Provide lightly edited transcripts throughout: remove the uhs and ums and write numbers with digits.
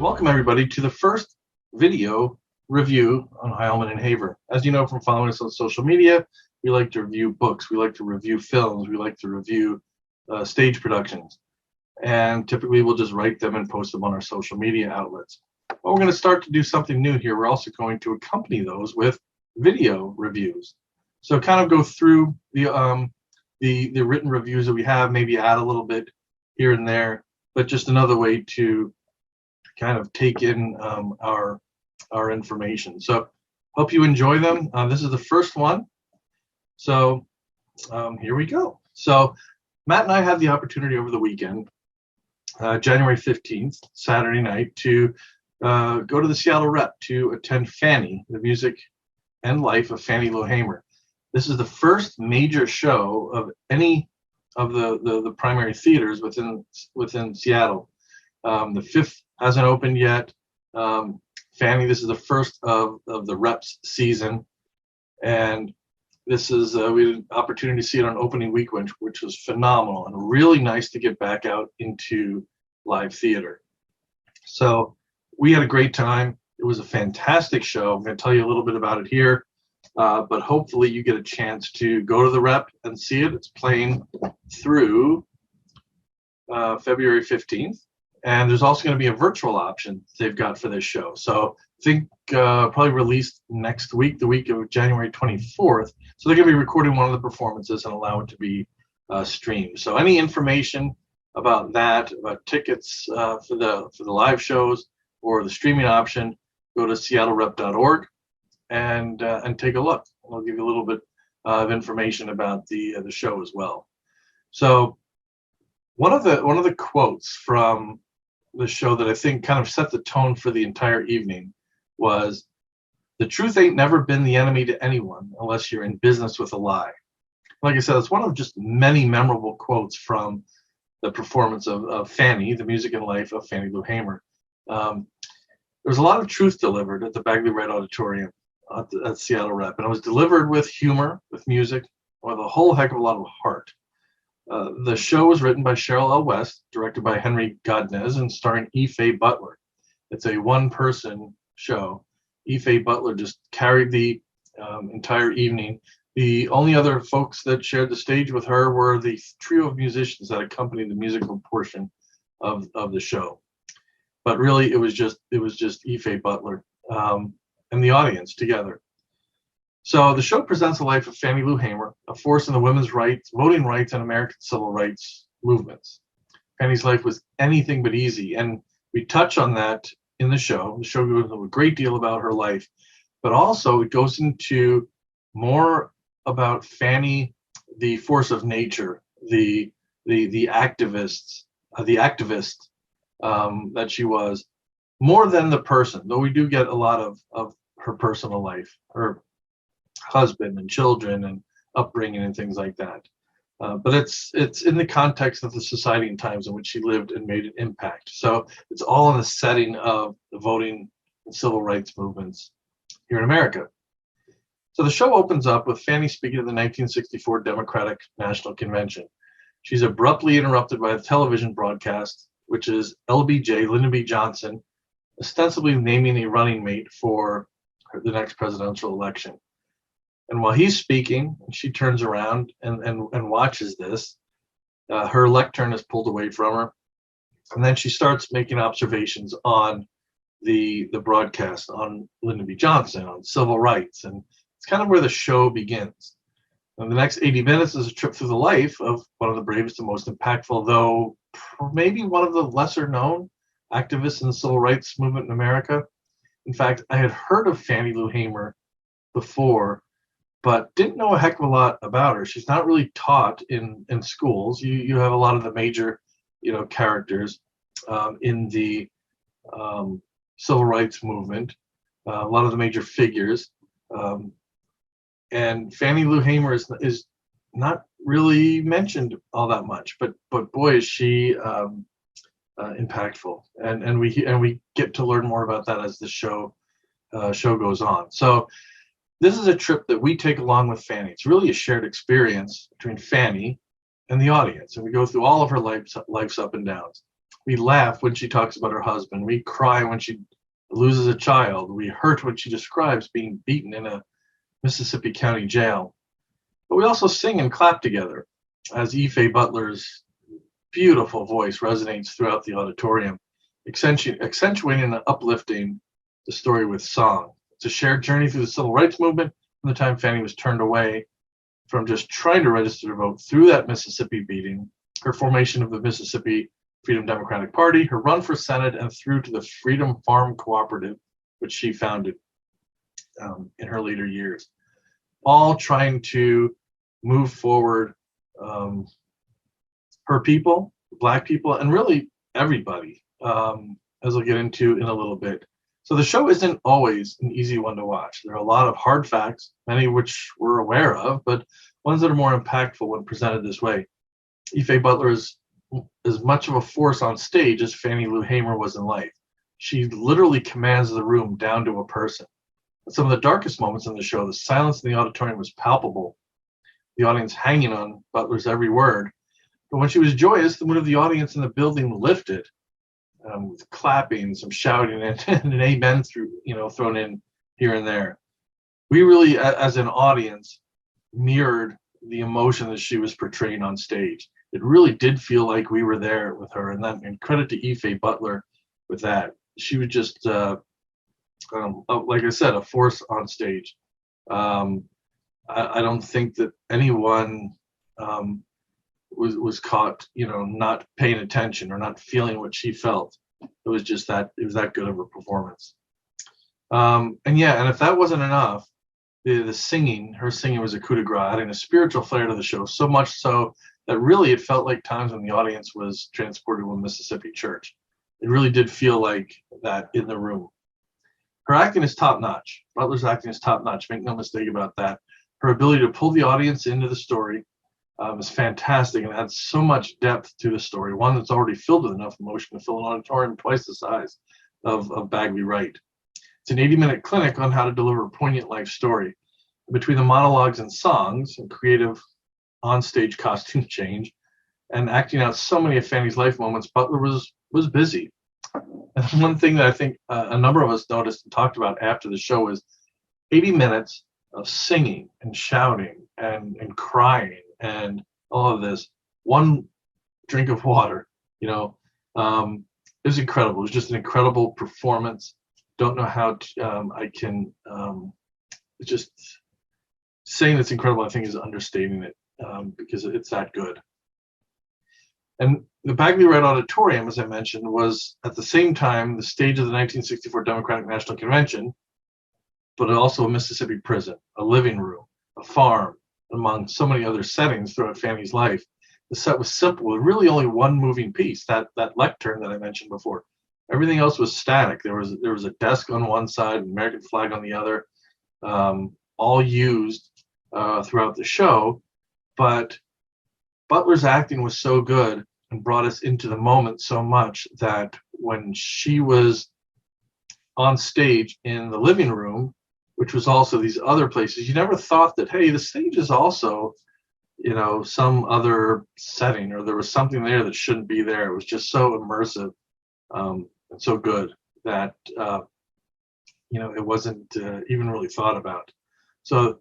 Welcome, everybody, to the first video review on Heilman and Haver. As you know from following us on social media, we like to review books, we like to review films, we like to review stage productions. And typically we'll just write them and post them on our social media outlets. But we're going to start to do something new here. We're also going to accompany those with video reviews. So kind of go through the written reviews that we have, maybe add a little bit here and there, but just another way to kind of take in our information. So hope you enjoy them. This is the first one. So here we go. So Matt and I had the opportunity over the weekend, January 15th, Saturday night, to go to the Seattle Rep to attend Fannie, the music and life of Fannie Lou Hamer. This is the first major show of any of the primary theaters within Seattle. The fifth hasn't opened yet. Fannie, this is the first of the Reps season, and this is we had an opportunity to see it on opening week, which was phenomenal and really nice to get back out into live theater. So we had a great time. It was a fantastic show. I'm going to tell you a little bit about it here, but hopefully you get a chance to go to the Rep and see it. It's playing through February 15th. And there's also going to be a virtual option they've got for this show. So I think probably released next week, the week of January 24th. So they're going to be recording one of the performances and allow it to be streamed. So any information about that, about tickets for the live shows or the streaming option, go to seattlerep.org and take a look. We'll give you a little bit of information about the show as well. So one of the quotes from the show that I think kind of set the tone for the entire evening was, "The truth ain't never been the enemy to anyone unless you're in business with a lie." Like I said, it's one of just many memorable quotes from the performance of Fannie, the music and life of Fannie Lou Hamer. There was a lot of truth delivered at the Bagley Wright Auditorium at Seattle Rep, and it was delivered with humor, with music, with a whole heck of a lot of heart. The show was written by Cheryl L. West, directed by Henry Godnez, and starring Ife Butler. It's a one-person show. Ife Butler just carried the entire evening. The only other folks that shared the stage with her were the trio of musicians that accompanied the musical portion of the show. But really, it was just Ife Butler and the audience together. So the show presents the life of Fannie Lou Hamer, a force in the women's rights, voting rights, and American civil rights movements. Fannie's life was anything but easy, and we touch on that in the show. The show goes into a great deal about her life, but also it goes into more about Fannie, the force of nature, the activist that she was, more than the person. Though we do get a lot of her personal life, her husband and children and upbringing and things like that. But it's in the context of the society and times in which she lived and made an impact. So it's all in the setting of the voting and civil rights movements here in America. So the show opens up with Fannie speaking at the 1964 Democratic National Convention. She's abruptly interrupted by a television broadcast, which is LBJ, Lyndon B. Johnson, ostensibly naming a running mate for the next presidential election. And while he's speaking, she turns around and watches this. Her lectern is pulled away from her, and then she starts making observations on the broadcast on Lyndon B. Johnson, on civil rights, and it's kind of where the show begins. And the next 80 minutes is a trip through the life of one of the bravest and most impactful, though maybe one of the lesser known activists in the civil rights movement in America. In fact, I had heard of Fannie Lou Hamer before, but didn't know a heck of a lot about her. She's not really taught in schools. You have a lot of the major, characters in the civil rights movement, a lot of the major figures, and Fannie Lou Hamer is not really mentioned all that much. But boy, is she impactful, and we get to learn more about that as the show goes on. So this is a trip that we take along with Fannie. It's really a shared experience between Fannie and the audience, and we go through all of her life's up and downs. We laugh when she talks about her husband. We cry when she loses a child. We hurt when she describes being beaten in a Mississippi County jail. But we also sing and clap together as Ife Butler's beautiful voice resonates throughout the auditorium, accentuating and uplifting the story with song. It's a shared journey through the civil rights movement from the time Fannie was turned away from just trying to register to vote through that Mississippi beating, her formation of the Mississippi Freedom Democratic Party, her run for Senate, and through to the Freedom Farm Cooperative, which she founded in her later years. All trying to move forward her people, Black people, and really everybody, as I'll get into in a little bit. So the show isn't always an easy one to watch. There are a lot of hard facts, many of which we're aware of, but ones that are more impactful when presented this way. Ife Butler is as much of a force on stage as Fannie Lou Hamer was in life. She literally commands the room down to a person. At some of the darkest moments in the show, the silence in the auditorium was palpable, the audience hanging on Butler's every word. But when she was joyous, the mood of the audience in the building lifted, with clapping, some shouting, and an amen thrown in here and there. We really, as an audience, mirrored the emotion that she was portraying on stage. It really did feel like we were there with her, and credit to Ife Butler with that. She was just, like I said, a force on stage. I don't think that anyone was caught, not paying attention or not feeling what she felt. It was that good of a performance. And if that wasn't enough, her singing was a coup de grace, adding a spiritual flair to the show, so much so that really it felt like times when the audience was transported to a Mississippi church. It really did feel like that in the room. Her acting is top notch. Butler's acting is top notch. Make no mistake about that. Her ability to pull the audience into the story is fantastic and adds so much depth to the story, one that's already filled with enough emotion to fill an auditorium twice the size of Bagley Wright. It's an 80-minute clinic on how to deliver a poignant life story. Between the monologues and songs and creative onstage costume change and acting out so many of Fannie's life moments, Butler was busy. And one thing that I think a number of us noticed and talked about after the show is 80 minutes of singing and shouting and crying and all of this. One drink of water, it was incredible. It was just an incredible performance. Don't know how I can just saying it's incredible, I think, is understating it because it's that good. And the Bagley Wright Auditorium, as I mentioned, was at the same time the stage of the 1964 Democratic National Convention, but also a Mississippi prison, a living room, a farm, among so many other settings throughout Fannie's life. The set was simple, with really only one moving piece, that lectern that I mentioned before. Everything else was static. There was a desk on one side, an American flag on the other, all used throughout the show. But Butler's acting was so good and brought us into the moment so much that when she was on stage in the living room, which was also these other places, you never thought that, hey, the stage is also, some other setting, or there was something there that shouldn't be there. It was just so immersive and so good that, it wasn't even really thought about. So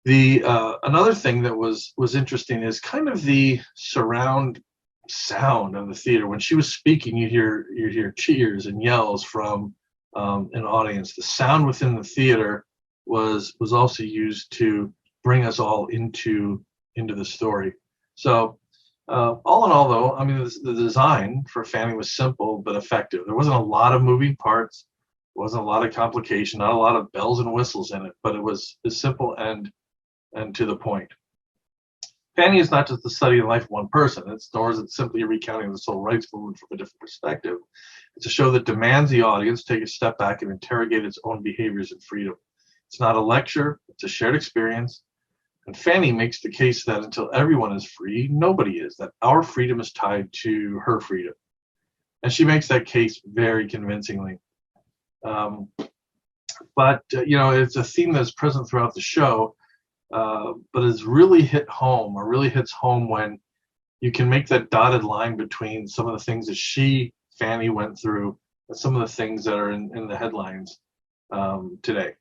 the another thing that was interesting is kind of the surround sound of the theater. When she was speaking, you hear cheers and yells from an audience. The sound within the theater was also used to bring us all into the story. So all in all, though, I mean, the design for Fannie was simple but effective. There wasn't a lot of moving parts. There wasn't a lot of complication, not a lot of bells and whistles in it, but it was simple and to the point. Fannie is not just the study of the life of one person, nor is it simply a recounting of the civil rights movement from a different perspective. It's a show that demands the audience take a step back and interrogate its own behaviors and freedom. It's not a lecture, it's a shared experience. And Fannie makes the case that until everyone is free, nobody is, that our freedom is tied to her freedom. And she makes that case very convincingly. But it's a theme that's present throughout the show, but it's really hit home, or really hits home when you can make that dotted line between some of the things that Fannie, went through, and some of the things that are in the headlines today.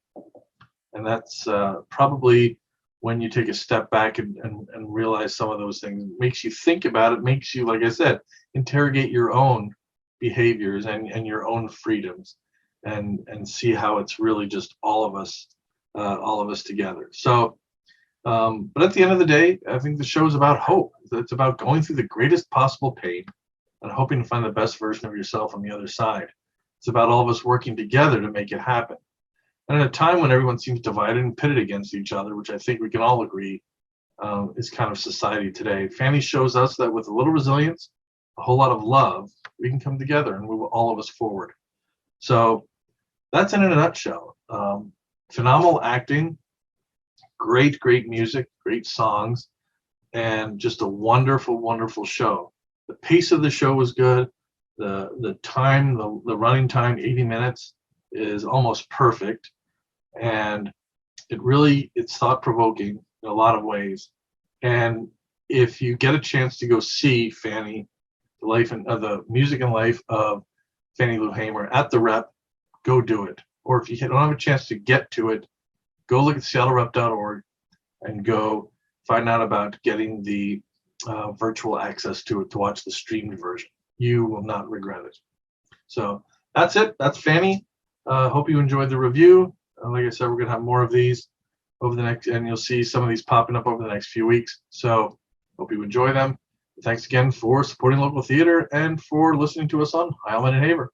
And that's probably when you take a step back and realize some of those things. It makes you think about it, makes you, like I said, interrogate your own behaviors and your own freedoms, and see how it's really just all of us together. So, but at the end of the day, I think the show is about hope. It's about going through the greatest possible pain and hoping to find the best version of yourself on the other side. It's about all of us working together to make it happen. And at a time when everyone seems divided and pitted against each other, which I think we can all agree is kind of society today, Fannie shows us that with a little resilience, a whole lot of love, we can come together and move all of us forward. So that's in a nutshell. Phenomenal acting, great music, great songs, and just a wonderful, wonderful show. The pace of the show was good. The time, the running time, 80 minutes, is almost perfect. And it's thought-provoking in a lot of ways. And if you get a chance to go see Fannie, the life and the music and life of Fannie Lou Hamer at the Rep, go do it. Or if you don't have a chance to get to it, go look at seattlerep.org and go find out about getting the virtual access to it to watch the streamed version. You will not regret it. So that's it. That's Fannie. Hope you enjoyed the review. Like I said, we're going to have more of these over the next, and you'll see some of these popping up over the next few weeks. So hope you enjoy them. Thanks again for supporting local theater and for listening to us on Heilman and Haver.